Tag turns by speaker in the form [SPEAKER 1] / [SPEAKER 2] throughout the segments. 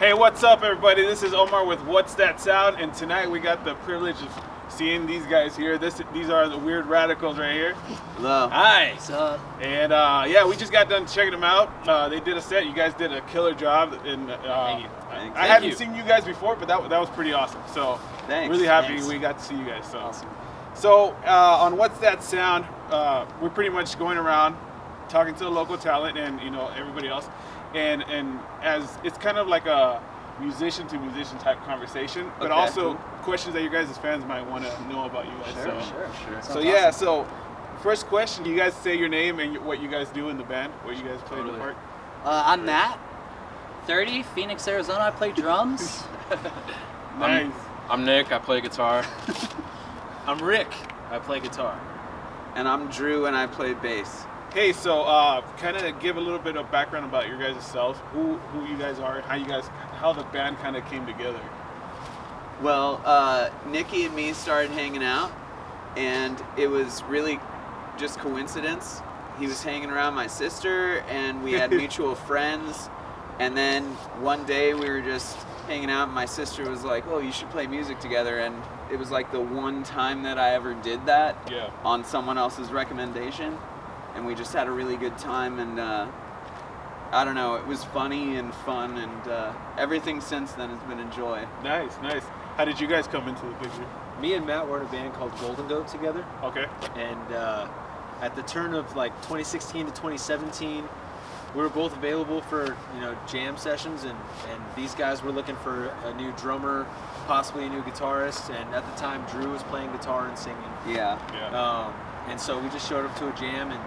[SPEAKER 1] Hey, what's up, everybody? This is Omar with What's That Sound, and tonight we got the privilege of seeing these guys here. These are the Weird Radicals right here.
[SPEAKER 2] Hello.
[SPEAKER 1] Hi.
[SPEAKER 3] What's up?
[SPEAKER 1] And yeah, we just got done checking them out. They did a set. You guys did a killer job. And
[SPEAKER 3] Thank you.
[SPEAKER 1] I hadn't seen you guys before, but that was pretty awesome. So
[SPEAKER 2] Thanks.
[SPEAKER 1] really happy
[SPEAKER 3] Thanks.
[SPEAKER 1] we got to see you guys. So
[SPEAKER 3] Awesome.
[SPEAKER 1] So on What's That Sound, we're pretty much going around talking to the local talent and everybody else, and as it's kind of like a musician to musician type conversation, but
[SPEAKER 2] Okay,
[SPEAKER 1] also
[SPEAKER 2] cool.
[SPEAKER 1] questions that you guys as fans might want to know about you guys.
[SPEAKER 2] Sure.
[SPEAKER 1] So yeah, so first question, you guys say your name and what you guys do in the band, what you guys play the part.
[SPEAKER 3] I'm Matt, 30, Phoenix, Arizona. I play drums.
[SPEAKER 1] Nice.
[SPEAKER 4] I'm Nick, I play guitar. I'm Rick, I play guitar.
[SPEAKER 2] And I'm Drew, and I play bass.
[SPEAKER 1] Hey, so kind of give a little bit of background about your guys' self, who you guys are, how the band kind of came together.
[SPEAKER 2] Well, Nikki and me started hanging out, and it was really just coincidence. He was hanging around my sister, and we had mutual friends. And then one day we were just hanging out, and my sister was like, "Oh, you should play music together." And it was like the one time that I ever did that
[SPEAKER 1] Yeah.
[SPEAKER 2] on someone else's recommendation. And we just had a really good time, and I don't know, it was funny and fun, and everything since then has been a joy.
[SPEAKER 1] Nice. How did you guys come into the picture?
[SPEAKER 5] Me and Matt were in a band called Golden Goat together,
[SPEAKER 1] Okay.
[SPEAKER 5] and at the turn of like 2016 to 2017, we were both available for jam sessions, and these guys were looking for a new drummer, possibly a new guitarist, and at the time Drew was playing guitar and singing,
[SPEAKER 2] Yeah.
[SPEAKER 5] and so we just showed up to a jam, and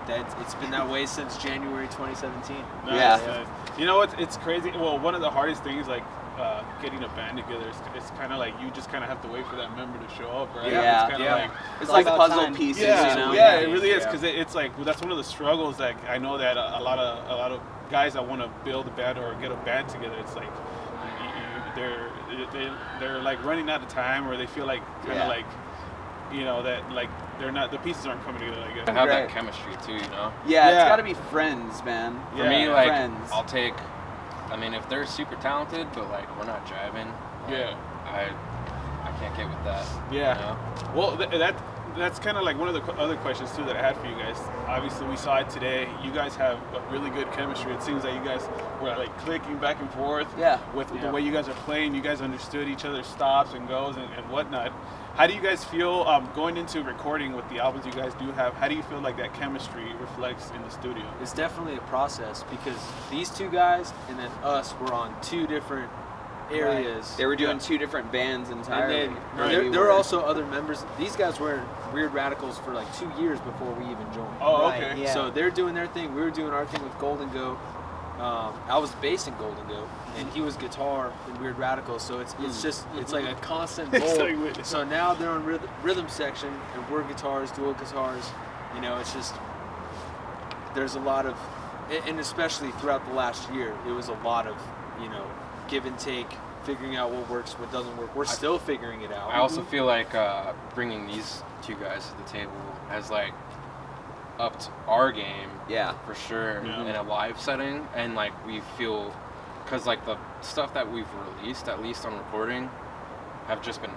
[SPEAKER 5] it's been that way since January 2017.
[SPEAKER 1] Nice,
[SPEAKER 2] Yeah.
[SPEAKER 1] nice. You know what? It's crazy. Well, one of the hardest things, like getting a band together, it's kind of like you just kind of have to wait for that member to show up, right?
[SPEAKER 2] Yeah.
[SPEAKER 1] It's kind of
[SPEAKER 5] Yeah.
[SPEAKER 1] like.
[SPEAKER 2] It's
[SPEAKER 3] all
[SPEAKER 2] like
[SPEAKER 3] about
[SPEAKER 2] puzzle
[SPEAKER 3] time.
[SPEAKER 2] pieces,
[SPEAKER 1] Yeah,
[SPEAKER 2] you know?
[SPEAKER 1] it really is,
[SPEAKER 5] Yeah.
[SPEAKER 1] because it's like that's one of the struggles that I know that a lot of guys that want to build a band or get a band together, it's like they're like running out of time, or they feel like kind of
[SPEAKER 2] Yeah.
[SPEAKER 1] like that like they're not, the pieces aren't coming together, I
[SPEAKER 4] I
[SPEAKER 1] guess.
[SPEAKER 4] have
[SPEAKER 2] Right.
[SPEAKER 4] that chemistry too,
[SPEAKER 2] Yeah,
[SPEAKER 1] Yeah.
[SPEAKER 2] it's got to be friends, man.
[SPEAKER 4] For
[SPEAKER 1] Yeah.
[SPEAKER 4] me, like,
[SPEAKER 2] friends.
[SPEAKER 4] I'll take, I mean, if they're super talented, but like, we're not jiving,
[SPEAKER 1] Yeah.
[SPEAKER 4] I can't get with that.
[SPEAKER 1] Yeah.
[SPEAKER 4] You know?
[SPEAKER 1] Well, that's kind of like one of the other questions too that I had for you guys. Obviously, we saw it today. You guys have a really good chemistry. It seems like you guys were like clicking back and forth.
[SPEAKER 2] Yeah.
[SPEAKER 1] With
[SPEAKER 5] Yeah.
[SPEAKER 1] the way you guys are playing, you guys understood each other's stops and goes and whatnot. How do you guys feel going into recording with the albums you guys do have? How do you feel like that chemistry reflects in the studio?
[SPEAKER 5] It's definitely a process, because these two guys and then us were on two different areas.
[SPEAKER 2] They were doing
[SPEAKER 1] Yeah.
[SPEAKER 2] two different bands
[SPEAKER 5] And
[SPEAKER 2] entirely.
[SPEAKER 5] then
[SPEAKER 1] Right.
[SPEAKER 5] there,
[SPEAKER 2] We
[SPEAKER 5] there were
[SPEAKER 2] were-
[SPEAKER 5] also other members. These guys were Weird Radicals for like 2 years before we even joined.
[SPEAKER 1] Oh,
[SPEAKER 3] Right,
[SPEAKER 1] okay.
[SPEAKER 3] yeah.
[SPEAKER 5] So they're doing their thing. We were doing our thing with Golden Goat. I was bass in Golden Goat, and he was guitar in Weird Radicals. So it's like a constant
[SPEAKER 1] It's
[SPEAKER 5] bowl.
[SPEAKER 1] like-
[SPEAKER 5] So now they're on rhythm section, and we're guitars, dual guitars. It's just there's a lot of, and especially throughout the last year, it was a lot of give and take, figuring out what works, what doesn't work. We're still figuring it out.
[SPEAKER 4] I also feel like bringing these two guys to the table has like upped our game
[SPEAKER 2] Yeah.
[SPEAKER 4] for sure
[SPEAKER 1] Yeah.
[SPEAKER 4] in a live setting, and like we feel, because like the stuff that we've released, at least on recording, have just been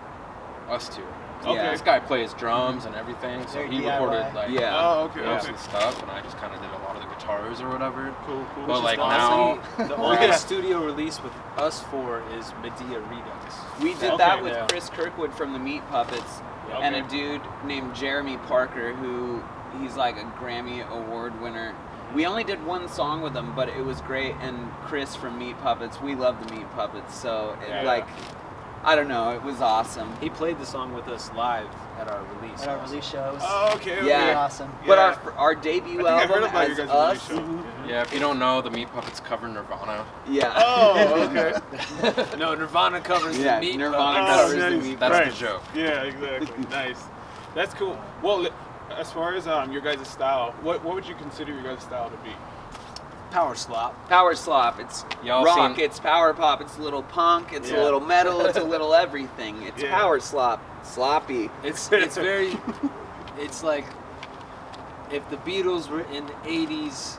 [SPEAKER 4] us two. So
[SPEAKER 1] Okay.
[SPEAKER 4] This guy plays drums and everything, so
[SPEAKER 3] Very
[SPEAKER 4] he
[SPEAKER 3] DIY.
[SPEAKER 4] recorded like
[SPEAKER 2] Yeah.
[SPEAKER 1] Oh, okay.
[SPEAKER 4] most
[SPEAKER 1] Okay.
[SPEAKER 4] of the stuff, and I just kind of did a lot of the guitars or whatever.
[SPEAKER 1] Cool.
[SPEAKER 4] But
[SPEAKER 5] Which
[SPEAKER 4] like
[SPEAKER 5] is
[SPEAKER 4] now,
[SPEAKER 5] honestly, the only studio release with us four is Medea Redux.
[SPEAKER 2] We did
[SPEAKER 1] Okay,
[SPEAKER 2] that with
[SPEAKER 5] yeah.
[SPEAKER 2] Chris Kirkwood from the Meat Puppets,
[SPEAKER 1] Okay.
[SPEAKER 2] and a dude named Jeremy Parker, who he's like a Grammy Award winner. We only did one song with him, but it was great. And Chris from Meat Puppets, we love the Meat Puppets, so
[SPEAKER 1] Yeah.
[SPEAKER 2] I don't know, it was awesome.
[SPEAKER 5] He played the song with us live at our release.
[SPEAKER 3] At our release shows.
[SPEAKER 1] Oh, okay.
[SPEAKER 2] Yeah.
[SPEAKER 3] Pretty awesome.
[SPEAKER 2] But
[SPEAKER 1] Yeah.
[SPEAKER 2] our debut
[SPEAKER 1] I think I heard
[SPEAKER 2] album
[SPEAKER 1] about
[SPEAKER 2] as
[SPEAKER 1] your guys'
[SPEAKER 2] us,
[SPEAKER 1] release show.
[SPEAKER 4] yeah, if you don't know, the Meat Puppets cover Nirvana.
[SPEAKER 2] yeah.
[SPEAKER 1] Oh, okay.
[SPEAKER 5] No, Nirvana covers
[SPEAKER 2] Yeah,
[SPEAKER 5] the Meat
[SPEAKER 2] Nirvana
[SPEAKER 5] Puppets.
[SPEAKER 2] covers the
[SPEAKER 1] nice.
[SPEAKER 2] Meat
[SPEAKER 4] That's
[SPEAKER 1] Right.
[SPEAKER 4] the joke.
[SPEAKER 1] Yeah, exactly. Nice. That's cool. Well, as far as your guys' style, what would you consider your guys' style to be?
[SPEAKER 5] Power slop.
[SPEAKER 2] Power slop, it's
[SPEAKER 4] Y'all
[SPEAKER 2] rock,
[SPEAKER 4] seen-
[SPEAKER 2] it's power pop, it's a little punk, it's
[SPEAKER 1] Yeah.
[SPEAKER 2] a little metal, it's a little everything. It's
[SPEAKER 1] Yeah.
[SPEAKER 2] power slop, sloppy.
[SPEAKER 5] It's very, it's like if the Beatles were in the 80s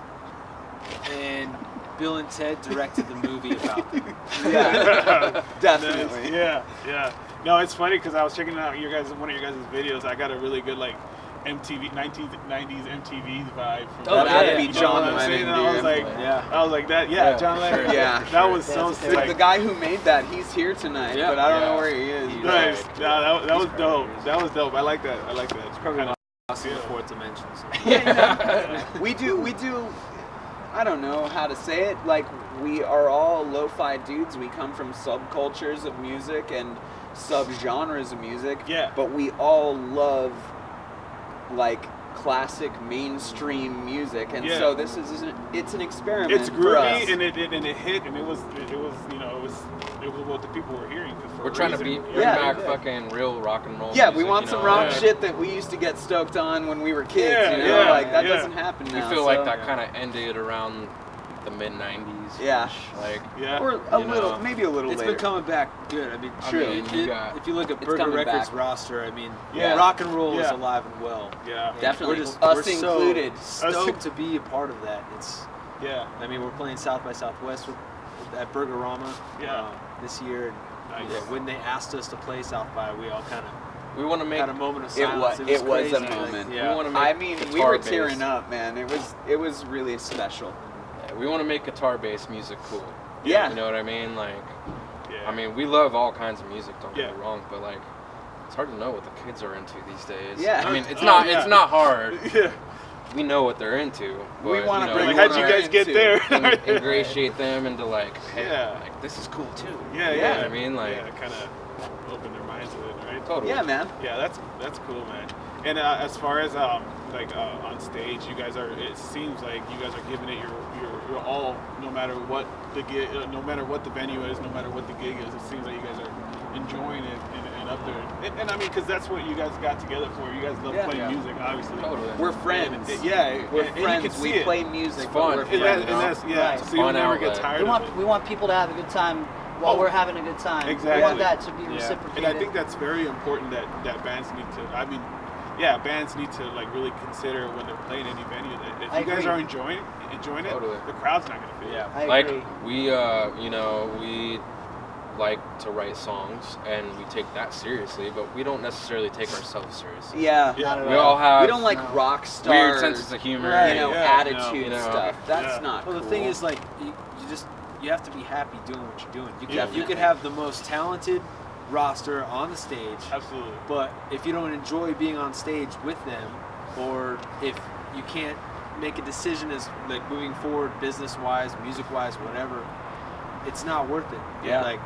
[SPEAKER 5] and Bill and Ted directed the movie about them.
[SPEAKER 2] Yeah,
[SPEAKER 1] Nice.
[SPEAKER 2] definitely.
[SPEAKER 1] Yeah. No, it's funny because I was checking out one of your guys' videos. I got a really good like MTV 1990s MTV vibe. From
[SPEAKER 3] Oh,
[SPEAKER 2] That had
[SPEAKER 3] yeah.
[SPEAKER 2] to be
[SPEAKER 1] You know
[SPEAKER 2] John
[SPEAKER 1] what I'm saying?
[SPEAKER 2] Lennon.
[SPEAKER 1] And I was
[SPEAKER 2] dude.
[SPEAKER 1] like,
[SPEAKER 5] Yeah.
[SPEAKER 1] I was like that.
[SPEAKER 4] Yeah,
[SPEAKER 1] John
[SPEAKER 4] for
[SPEAKER 1] Lennon.
[SPEAKER 4] sure.
[SPEAKER 2] Yeah.
[SPEAKER 1] That was
[SPEAKER 3] That's
[SPEAKER 1] so
[SPEAKER 3] a
[SPEAKER 1] sick.
[SPEAKER 2] The guy who made that, he's here tonight,
[SPEAKER 5] Yeah.
[SPEAKER 2] but I don't know
[SPEAKER 4] Yeah.
[SPEAKER 2] where he is.
[SPEAKER 5] He's
[SPEAKER 1] Nice.
[SPEAKER 5] Right.
[SPEAKER 1] Yeah, that was
[SPEAKER 5] He's
[SPEAKER 1] dope.
[SPEAKER 5] right.
[SPEAKER 1] That was dope. I like that. It's
[SPEAKER 5] Probably
[SPEAKER 1] kinda-
[SPEAKER 5] lost in the
[SPEAKER 1] Yeah.
[SPEAKER 5] fourth dimension. So.
[SPEAKER 2] We do. I don't know how to say it. Like, we are all lo-fi dudes. We come from subcultures of music and subgenres of music.
[SPEAKER 1] Yeah.
[SPEAKER 2] But we all love like classic mainstream music, and
[SPEAKER 1] Yeah.
[SPEAKER 2] so it's an experiment.
[SPEAKER 1] It's
[SPEAKER 2] for us.
[SPEAKER 1] groovy and it hit and it was it was what the people were hearing. 'cause for
[SPEAKER 4] We're
[SPEAKER 1] a
[SPEAKER 4] trying to
[SPEAKER 1] reason.
[SPEAKER 4] bring
[SPEAKER 2] Yeah.
[SPEAKER 4] back fucking real rock and roll.
[SPEAKER 2] Yeah,
[SPEAKER 4] music,
[SPEAKER 2] we want
[SPEAKER 4] you
[SPEAKER 2] some
[SPEAKER 4] know?
[SPEAKER 2] rock
[SPEAKER 1] Yeah.
[SPEAKER 2] shit that we used to get stoked on when we were kids.
[SPEAKER 1] Yeah,
[SPEAKER 2] you know,
[SPEAKER 1] yeah,
[SPEAKER 2] like that
[SPEAKER 1] yeah.
[SPEAKER 2] doesn't happen
[SPEAKER 4] We
[SPEAKER 2] now.
[SPEAKER 4] feel
[SPEAKER 2] so-
[SPEAKER 4] like that kind of ended around the mid '90s.
[SPEAKER 2] Yeah.
[SPEAKER 4] Like,
[SPEAKER 1] Yeah.
[SPEAKER 2] or a
[SPEAKER 4] you
[SPEAKER 2] little,
[SPEAKER 4] know.
[SPEAKER 2] maybe a little
[SPEAKER 5] It's
[SPEAKER 2] later.
[SPEAKER 5] been coming back good. I mean,
[SPEAKER 2] True.
[SPEAKER 5] if you look at
[SPEAKER 2] It's
[SPEAKER 5] Burger
[SPEAKER 2] coming
[SPEAKER 5] Records
[SPEAKER 2] back.
[SPEAKER 5] roster, I mean,
[SPEAKER 1] Yeah.
[SPEAKER 5] rock and roll is
[SPEAKER 1] Yeah.
[SPEAKER 5] alive and well.
[SPEAKER 1] Yeah.
[SPEAKER 5] And
[SPEAKER 2] Definitely.
[SPEAKER 5] we're
[SPEAKER 2] Us
[SPEAKER 5] so
[SPEAKER 2] included.
[SPEAKER 5] stoked to be a part of that. It's,
[SPEAKER 1] Yeah.
[SPEAKER 5] I mean, we're playing South by Southwest at Burgerama
[SPEAKER 1] Yeah.
[SPEAKER 5] this year. And
[SPEAKER 1] Nice.
[SPEAKER 5] yeah, when they asked us to play South by, we all kind of
[SPEAKER 4] we want to make
[SPEAKER 5] had a moment of
[SPEAKER 2] It
[SPEAKER 5] silence.
[SPEAKER 2] was. It was a
[SPEAKER 5] crazy.
[SPEAKER 2] moment.
[SPEAKER 5] Yeah.
[SPEAKER 4] We want to make
[SPEAKER 2] I mean, we
[SPEAKER 4] guitar
[SPEAKER 2] were tearing
[SPEAKER 4] based-
[SPEAKER 2] up, man. It was really special.
[SPEAKER 4] Yeah, we want to make guitar-based music cool.
[SPEAKER 2] Yeah.
[SPEAKER 4] You know what I mean? Like,
[SPEAKER 1] Yeah.
[SPEAKER 4] I mean, we love all kinds of music. Don't get
[SPEAKER 1] Yeah.
[SPEAKER 4] me wrong, but like, it's hard to know what the kids are into these days.
[SPEAKER 2] Yeah.
[SPEAKER 4] I mean, it's
[SPEAKER 1] Oh,
[SPEAKER 4] not.
[SPEAKER 1] yeah.
[SPEAKER 4] It's not hard.
[SPEAKER 1] Yeah.
[SPEAKER 4] We know what they're into. But,
[SPEAKER 2] We wanna
[SPEAKER 4] you know,
[SPEAKER 2] bring
[SPEAKER 1] Like,
[SPEAKER 2] what
[SPEAKER 1] how'd you
[SPEAKER 2] we're
[SPEAKER 1] guys get
[SPEAKER 2] into.
[SPEAKER 1] there?
[SPEAKER 4] ingratiate them into like, hey,
[SPEAKER 1] Yeah.
[SPEAKER 4] like this is cool too.
[SPEAKER 1] Yeah,
[SPEAKER 4] You
[SPEAKER 1] yeah.
[SPEAKER 4] know what I mean, like,
[SPEAKER 1] yeah, kind of open their minds to it, right?
[SPEAKER 4] totally.
[SPEAKER 2] Yeah, man.
[SPEAKER 1] Yeah, that's cool, man. And as far as on stage, you guys are. It seems like you guys are giving it your all, no matter what the gig, no matter what the venue is, no matter what the gig is. It seems like you guys are enjoying it and up there. And I mean, because that's what you guys got together for. You guys love
[SPEAKER 2] Yeah.
[SPEAKER 1] playing
[SPEAKER 4] Yeah.
[SPEAKER 1] music, obviously.
[SPEAKER 4] Totally.
[SPEAKER 2] We're friends.
[SPEAKER 1] Yeah,
[SPEAKER 2] We're
[SPEAKER 1] and you
[SPEAKER 2] friends.
[SPEAKER 1] can see
[SPEAKER 2] We
[SPEAKER 1] it.
[SPEAKER 2] play music,
[SPEAKER 4] It's
[SPEAKER 2] but
[SPEAKER 4] fun.
[SPEAKER 2] we're
[SPEAKER 4] And
[SPEAKER 1] And,
[SPEAKER 2] friends.
[SPEAKER 1] that's yeah.
[SPEAKER 3] Right.
[SPEAKER 1] So you'll
[SPEAKER 4] Fun
[SPEAKER 1] never get
[SPEAKER 4] outlet.
[SPEAKER 1] tired
[SPEAKER 3] We
[SPEAKER 1] of it.
[SPEAKER 3] want people to have a good time while
[SPEAKER 1] Oh.
[SPEAKER 3] we're having a good time. We
[SPEAKER 1] Exactly.
[SPEAKER 3] want that to be
[SPEAKER 5] Yeah.
[SPEAKER 3] reciprocated.
[SPEAKER 1] And I think that's very important that bands need to. I mean, yeah, bands need to like really consider when they're playing any venue that if
[SPEAKER 3] I
[SPEAKER 1] you guys
[SPEAKER 3] agree.
[SPEAKER 1] are enjoying it,
[SPEAKER 4] Totally.
[SPEAKER 1] the crowd's not gonna feel it.
[SPEAKER 5] Yeah.
[SPEAKER 3] I
[SPEAKER 4] Like
[SPEAKER 3] agree.
[SPEAKER 4] we, you know, we like to write songs and we take that seriously, but we don't necessarily take ourselves seriously.
[SPEAKER 2] Yeah.
[SPEAKER 1] Yeah.
[SPEAKER 3] Not at
[SPEAKER 4] We all have
[SPEAKER 2] We don't like
[SPEAKER 3] No.
[SPEAKER 2] rock stars.
[SPEAKER 4] weird senses of humor.
[SPEAKER 3] Right.
[SPEAKER 2] You know,
[SPEAKER 1] Yeah,
[SPEAKER 2] attitude
[SPEAKER 4] you know,
[SPEAKER 2] stuff. That's
[SPEAKER 1] yeah.
[SPEAKER 2] not
[SPEAKER 5] Well,
[SPEAKER 2] cool.
[SPEAKER 5] the thing is, like, you have to be happy doing what you're doing.
[SPEAKER 1] Yeah.
[SPEAKER 5] You could have the most talented roster on the stage,
[SPEAKER 1] Absolutely.
[SPEAKER 5] but if you don't enjoy being on stage with them, or if you can't make a decision as like moving forward, business-wise, music-wise, whatever, it's not worth it.
[SPEAKER 2] Yeah.
[SPEAKER 5] Like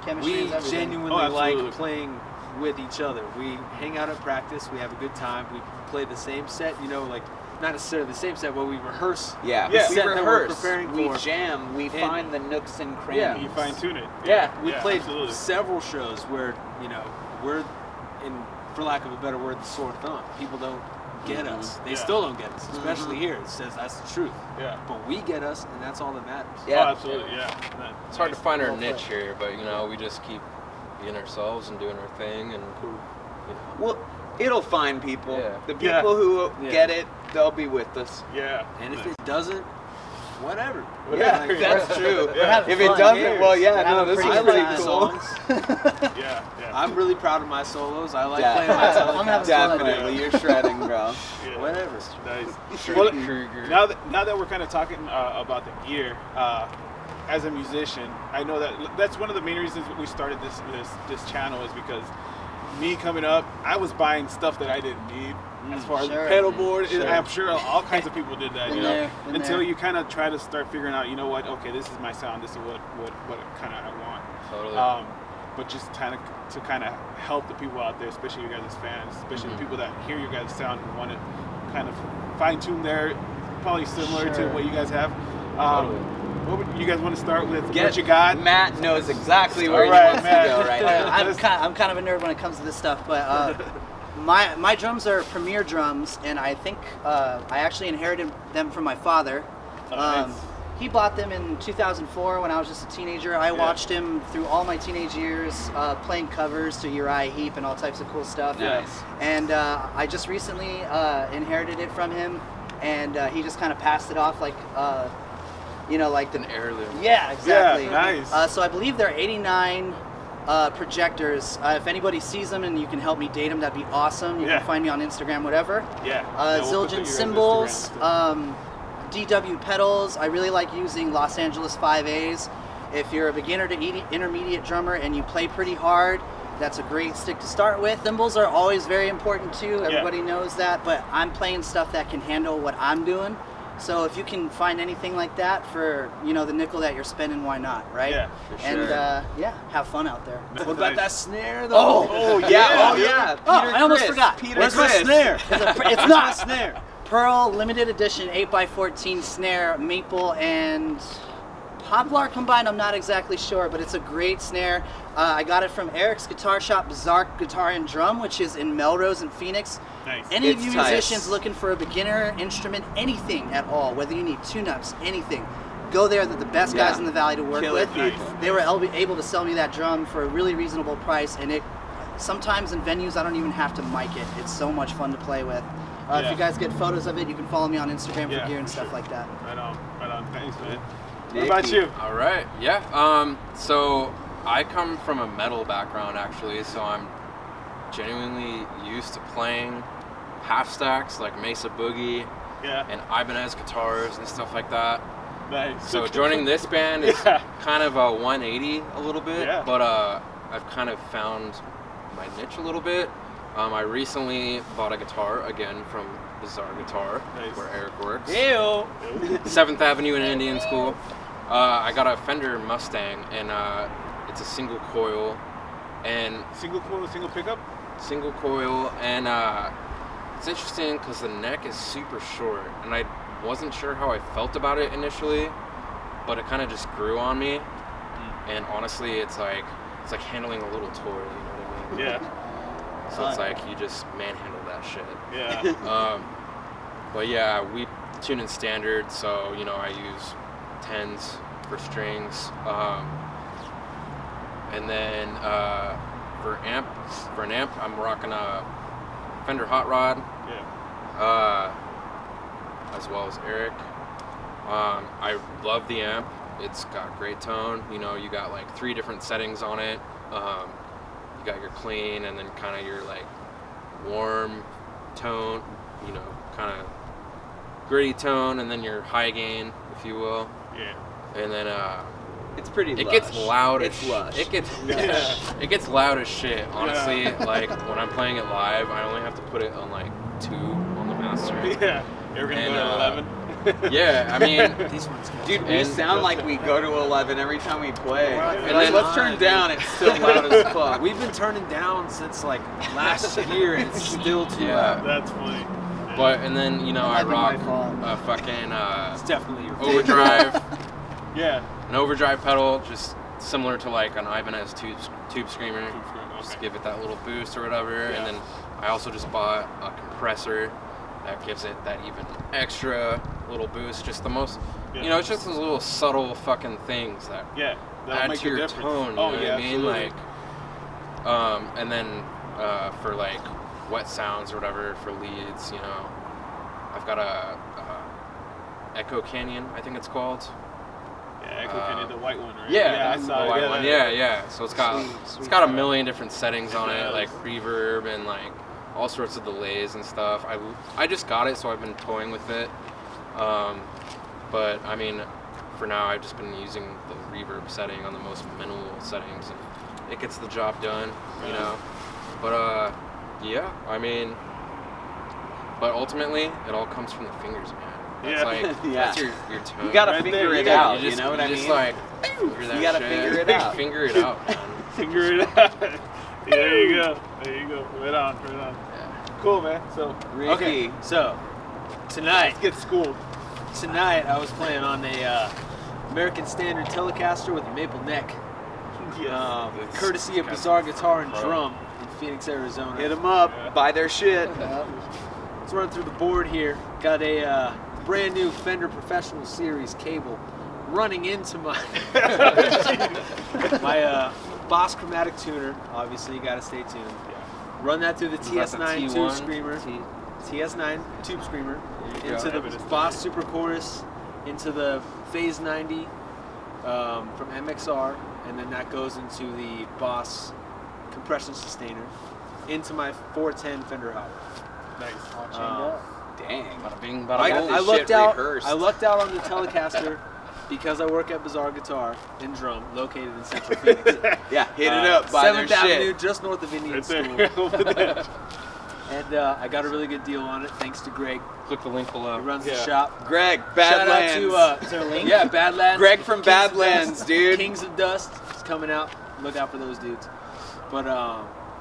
[SPEAKER 3] Chemistry
[SPEAKER 5] we
[SPEAKER 3] is everything.
[SPEAKER 5] genuinely
[SPEAKER 1] Oh, absolutely.
[SPEAKER 5] like playing with each other. We hang out at practice. We have a good time. We play the same set. You know, like not necessarily the same set, but we rehearse.
[SPEAKER 2] Yeah,
[SPEAKER 1] Yeah.
[SPEAKER 2] we
[SPEAKER 5] set that we're
[SPEAKER 2] rehearse,
[SPEAKER 5] preparing
[SPEAKER 2] we
[SPEAKER 5] for.
[SPEAKER 2] jam, we find the nooks and crannies.
[SPEAKER 1] You fine tune it.
[SPEAKER 2] Yeah,
[SPEAKER 5] We played
[SPEAKER 1] absolutely.
[SPEAKER 5] several shows where, you know, we're in, for lack of a better word, the sore thumb. People don't get
[SPEAKER 2] Mhm.
[SPEAKER 5] us. They
[SPEAKER 1] Yeah.
[SPEAKER 5] still don't get us, especially
[SPEAKER 2] Mhm.
[SPEAKER 5] here. It says that's the truth.
[SPEAKER 1] Yeah.
[SPEAKER 5] But we get us, and that's all that matters.
[SPEAKER 2] Yeah.
[SPEAKER 1] Oh, absolutely. Yeah.
[SPEAKER 4] It's hard to find our
[SPEAKER 3] Well played.
[SPEAKER 4] niche here, but you know, we just keep being ourselves and doing our thing, and you know,
[SPEAKER 2] Well, it'll find people.
[SPEAKER 4] Yeah.
[SPEAKER 2] The
[SPEAKER 1] Yeah.
[SPEAKER 2] people who
[SPEAKER 5] Yeah.
[SPEAKER 2] get it, they'll be with us.
[SPEAKER 1] Yeah.
[SPEAKER 5] And if it doesn't, whatever.
[SPEAKER 2] Yeah,
[SPEAKER 5] Like,
[SPEAKER 2] that's true.
[SPEAKER 1] We're having
[SPEAKER 2] If it
[SPEAKER 3] fun.
[SPEAKER 2] doesn't, well,
[SPEAKER 3] We're
[SPEAKER 2] yeah, no,
[SPEAKER 3] having
[SPEAKER 2] this
[SPEAKER 3] pretty
[SPEAKER 2] is
[SPEAKER 3] good
[SPEAKER 2] pretty
[SPEAKER 3] time.
[SPEAKER 2] cool.
[SPEAKER 5] songs.
[SPEAKER 1] Yeah.
[SPEAKER 5] I'm really proud of my solos. I like
[SPEAKER 2] Yeah.
[SPEAKER 5] playing my
[SPEAKER 3] I'm having
[SPEAKER 5] Telecaster.
[SPEAKER 3] fun.
[SPEAKER 2] Definitely, you're shredding, bro.
[SPEAKER 1] Yeah.
[SPEAKER 5] Whatever.
[SPEAKER 1] Nice. Well,
[SPEAKER 4] Kruger.
[SPEAKER 1] now that we're kind of talking about the gear, as a musician, I know that's one of the main reasons we started this channel is because me coming up, I was buying stuff that I didn't need. As far as
[SPEAKER 3] Sure.
[SPEAKER 1] pedal board,
[SPEAKER 2] Sure.
[SPEAKER 1] I'm sure all kinds of people did that.
[SPEAKER 3] Been
[SPEAKER 1] You know,
[SPEAKER 3] there, been
[SPEAKER 1] until
[SPEAKER 3] there.
[SPEAKER 1] you kind of try to start figuring out, you know what? Okay, this is my sound. This is what kind of I want.
[SPEAKER 4] Totally.
[SPEAKER 1] But just to kind of help the people out there, especially you guys as fans, especially the people that hear your guys' sound and want to kind of fine tune their, probably similar to
[SPEAKER 3] Sure.
[SPEAKER 1] what you guys have.
[SPEAKER 4] Totally.
[SPEAKER 1] What would you guys want to start with? What you got?
[SPEAKER 2] Matt knows exactly where
[SPEAKER 1] All
[SPEAKER 2] he
[SPEAKER 1] right,
[SPEAKER 2] wants
[SPEAKER 1] Matt.
[SPEAKER 2] to go right now.
[SPEAKER 3] I'm kind of a nerd when it comes to this stuff, but my drums are Premier drums, and I think I actually inherited them from my father.
[SPEAKER 1] Oh, nice.
[SPEAKER 3] He bought them in 2004 when I was just a teenager. I watched him through all my teenage years playing covers to Uriah Heep and all types of cool stuff.
[SPEAKER 2] Nice.
[SPEAKER 3] And I just recently inherited it from him, and he just kind of passed it off like you know, like the
[SPEAKER 4] An heirloom.
[SPEAKER 3] Yeah, exactly.
[SPEAKER 1] Yeah, nice.
[SPEAKER 3] So I believe there are 89 projectors. If anybody sees them and you can help me date them, that'd be awesome. You
[SPEAKER 1] Yeah.
[SPEAKER 3] can find me on Instagram, whatever.
[SPEAKER 1] Yeah. We'll put your
[SPEAKER 3] Zildjian
[SPEAKER 1] guys'
[SPEAKER 3] cymbals,
[SPEAKER 1] Instagram,
[SPEAKER 3] DW pedals. I really like using Los Angeles 5As. If you're a beginner to intermediate drummer and you play pretty hard, that's a great stick to start with. Cymbals are always very important too. Everybody knows that, but I'm playing stuff that can handle what I'm doing. So if you can find anything like that for, you know, the nickel that you're spending, why not, right?
[SPEAKER 1] Yeah,
[SPEAKER 2] for
[SPEAKER 3] And
[SPEAKER 2] sure.
[SPEAKER 3] yeah, have fun out there.
[SPEAKER 5] What about that snare though?
[SPEAKER 3] Oh,
[SPEAKER 2] Yeah, oh yeah. Peter
[SPEAKER 3] I almost
[SPEAKER 2] Criss.
[SPEAKER 3] forgot.
[SPEAKER 2] Peter
[SPEAKER 5] Where's my
[SPEAKER 2] Criss.
[SPEAKER 5] snare?
[SPEAKER 3] It's not
[SPEAKER 5] Snare.
[SPEAKER 3] Pearl limited edition 8x14 snare, maple and poplar combined. I'm not exactly sure, but it's a great snare. I got it from Eric's guitar shop, Bizarre Guitar and Drum, which is in Melrose and Phoenix.
[SPEAKER 1] Nice.
[SPEAKER 3] Any of
[SPEAKER 2] It's
[SPEAKER 3] you
[SPEAKER 2] tight.
[SPEAKER 3] musicians looking for a beginner instrument, anything at all, whether you need tune-ups, anything, go there. They're the best guys
[SPEAKER 2] Yeah.
[SPEAKER 3] in the valley to work
[SPEAKER 2] Killer
[SPEAKER 3] with.
[SPEAKER 1] Nice.
[SPEAKER 3] They were able to sell me that drum for a really reasonable price, and it sometimes in venues I don't even have to mic it. It's so much fun to play with. If
[SPEAKER 1] Yeah.
[SPEAKER 3] you guys get photos of it, you can follow me on Instagram
[SPEAKER 1] Yeah,
[SPEAKER 3] for gear and
[SPEAKER 1] for
[SPEAKER 3] stuff
[SPEAKER 1] sure.
[SPEAKER 3] like that.
[SPEAKER 1] Right on. Right on. Thanks, man. What
[SPEAKER 2] Nicky.
[SPEAKER 1] about you?
[SPEAKER 4] All right. Yeah. So I come from a metal background actually, so I'm genuinely used to playing half stacks like Mesa Boogie
[SPEAKER 1] Yeah.
[SPEAKER 4] and Ibanez guitars and stuff like that.
[SPEAKER 1] Nice.
[SPEAKER 4] So joining this band is
[SPEAKER 1] Yeah.
[SPEAKER 4] kind of a 180 a little bit,
[SPEAKER 1] Yeah.
[SPEAKER 4] but I've kind of found my niche a little bit. I recently bought a guitar again from Bizarre Guitar,
[SPEAKER 1] Nice.
[SPEAKER 4] where Eric works.
[SPEAKER 5] Ew.
[SPEAKER 4] 7th Avenue in Indian School. I got a Fender Mustang, and it's a single coil, and
[SPEAKER 1] Single coil, single pickup?
[SPEAKER 4] it's interesting because the neck is super short, and I wasn't sure how I felt about it initially, but it kind of just grew on me, and honestly, it's like handling a little toy, you know what I mean?
[SPEAKER 1] Yeah.
[SPEAKER 4] So it's like you just manhandle that shit.
[SPEAKER 1] Yeah.
[SPEAKER 4] But yeah, we tune in standard, so you know I use 10s for strings, and then for an amp, I'm rocking a Fender Hot Rod,
[SPEAKER 1] Yeah.
[SPEAKER 4] as well as Eric. I love the amp. It's got great tone. You know, you got like 3 different settings on it. You got your clean, and then kind of your like warm tone, you know, kind of gritty tone, and then your high gain, if you will.
[SPEAKER 1] Yeah.
[SPEAKER 4] And then
[SPEAKER 2] It's pretty
[SPEAKER 4] it
[SPEAKER 2] lush.
[SPEAKER 4] gets loud
[SPEAKER 2] It's
[SPEAKER 4] as
[SPEAKER 2] lush.
[SPEAKER 4] it gets
[SPEAKER 1] Yeah.
[SPEAKER 4] it gets loud as shit. Honestly,
[SPEAKER 1] Yeah.
[SPEAKER 4] like when I'm playing it live, I only have to put it on like 2 on the master.
[SPEAKER 1] Yeah. You're gonna
[SPEAKER 4] And,
[SPEAKER 1] go to 11?
[SPEAKER 4] Yeah, I mean,
[SPEAKER 5] These ones go.
[SPEAKER 2] Dude, we
[SPEAKER 4] And-
[SPEAKER 2] sound like we go to 11 every time we play.
[SPEAKER 1] And
[SPEAKER 2] We're like,
[SPEAKER 4] then-
[SPEAKER 2] let's turn down. It's still loud as fuck.
[SPEAKER 5] We've been turning down since like last year, and it's still too
[SPEAKER 4] Yeah.
[SPEAKER 5] loud.
[SPEAKER 1] That's funny.
[SPEAKER 4] but and then you know I
[SPEAKER 3] Might be my
[SPEAKER 4] rock
[SPEAKER 3] fault.
[SPEAKER 4] a fucking
[SPEAKER 5] It's definitely your
[SPEAKER 4] overdrive,
[SPEAKER 1] Yeah.
[SPEAKER 4] an overdrive pedal, just similar to like an Ibanez tube screamer. Just
[SPEAKER 1] Okay.
[SPEAKER 4] give it that little boost or whatever.
[SPEAKER 1] Yeah.
[SPEAKER 4] And then I also just bought a compressor that gives it that even extra little boost. Just the most,
[SPEAKER 1] Yeah.
[SPEAKER 4] you know, it's just those little subtle fucking things that
[SPEAKER 1] Yeah. That'll
[SPEAKER 4] add
[SPEAKER 1] make
[SPEAKER 4] to
[SPEAKER 1] a
[SPEAKER 4] your
[SPEAKER 1] difference.
[SPEAKER 4] tone. You
[SPEAKER 1] Oh,
[SPEAKER 4] know
[SPEAKER 1] yeah,
[SPEAKER 4] what I mean?
[SPEAKER 1] absolutely.
[SPEAKER 4] Like, and then for like wet sounds or whatever for leads, you know, I've got a Echo Canyon, I think it's called.
[SPEAKER 1] Yeah, Echo Canyon, the white one, right?
[SPEAKER 4] Yeah,
[SPEAKER 1] Yeah, I
[SPEAKER 4] the
[SPEAKER 1] saw it.
[SPEAKER 4] white one. Yeah. So it's got
[SPEAKER 3] Sweet,
[SPEAKER 4] it's
[SPEAKER 3] sweet.
[SPEAKER 4] got a million different settings on
[SPEAKER 1] It
[SPEAKER 4] it, like
[SPEAKER 1] does.
[SPEAKER 4] reverb and like all sorts of delays and stuff. I just got it, so I've been toying with it. But I mean, for now, I've just been using the reverb setting on the most minimal settings, and it gets the job done, you
[SPEAKER 1] Yeah.
[SPEAKER 4] know. But yeah, I mean, but ultimately, it all comes from the fingers, man. That's
[SPEAKER 1] Yeah.
[SPEAKER 4] like
[SPEAKER 2] Yeah.
[SPEAKER 4] that's your tone.
[SPEAKER 2] You gotta
[SPEAKER 1] Right
[SPEAKER 2] figure
[SPEAKER 1] there,
[SPEAKER 2] it
[SPEAKER 1] yeah.
[SPEAKER 2] out. You know what I
[SPEAKER 4] just
[SPEAKER 2] mean?
[SPEAKER 4] like figure that
[SPEAKER 2] You gotta
[SPEAKER 4] shit.
[SPEAKER 2] figure it out.
[SPEAKER 4] Figure it out, man.
[SPEAKER 1] Figure it out. There you go. There you go. Right on. Right on.
[SPEAKER 4] Yeah.
[SPEAKER 1] Cool, man. So,
[SPEAKER 2] Ricky.
[SPEAKER 5] Okay, so tonight
[SPEAKER 1] let's get schooled.
[SPEAKER 5] I was playing on a American Standard Telecaster with a maple neck,
[SPEAKER 4] It's
[SPEAKER 5] courtesy of
[SPEAKER 4] kind of
[SPEAKER 5] Bizarre Guitar and
[SPEAKER 4] pro.
[SPEAKER 5] Drum in Phoenix, Arizona.
[SPEAKER 2] Hit them up.
[SPEAKER 1] Yeah.
[SPEAKER 2] Buy their shit.
[SPEAKER 5] Let's run through the board here. Got a brand new Fender Professional Series cable running into my my Boss Chromatic tuner. Obviously, you gotta stay tuned. Run that through the
[SPEAKER 4] Is that the
[SPEAKER 5] TS9
[SPEAKER 4] T1?
[SPEAKER 5] Tube Screamer. TS9 Tube Screamer
[SPEAKER 4] There you
[SPEAKER 5] into
[SPEAKER 4] go.
[SPEAKER 5] the Boss Super Chorus into the Phase 90 from MXR, and then that goes into the Boss compression sustainer into my 410 Fender Howler.
[SPEAKER 1] Nice.
[SPEAKER 3] All chained up.
[SPEAKER 2] Dang.
[SPEAKER 4] Bada bing,
[SPEAKER 2] I
[SPEAKER 4] bada
[SPEAKER 2] got
[SPEAKER 4] boom.
[SPEAKER 2] this
[SPEAKER 5] I lucked
[SPEAKER 2] shit
[SPEAKER 5] out.
[SPEAKER 2] rehearsed.
[SPEAKER 5] I lucked out on the Telecaster because I work at Bizarre Guitar in Drum, located in Central Phoenix.
[SPEAKER 2] Yeah, hit it up. Buy their
[SPEAKER 5] 7th Avenue,
[SPEAKER 2] shit.
[SPEAKER 5] just north of Indian
[SPEAKER 1] Right
[SPEAKER 5] School.
[SPEAKER 1] there. Over there.
[SPEAKER 5] And I got a really good deal on it, thanks to Greg.
[SPEAKER 4] Click the link below.
[SPEAKER 5] He runs
[SPEAKER 1] Yeah.
[SPEAKER 5] the shop.
[SPEAKER 2] Greg,
[SPEAKER 5] Shout
[SPEAKER 2] Badlands.
[SPEAKER 5] out to
[SPEAKER 3] Is there a link?
[SPEAKER 5] yeah, Badlands.
[SPEAKER 2] Greg from
[SPEAKER 5] Kings of
[SPEAKER 2] Badlands,
[SPEAKER 5] Dust.
[SPEAKER 2] dude.
[SPEAKER 5] Kings of Dust is coming out. Look out for those dudes. But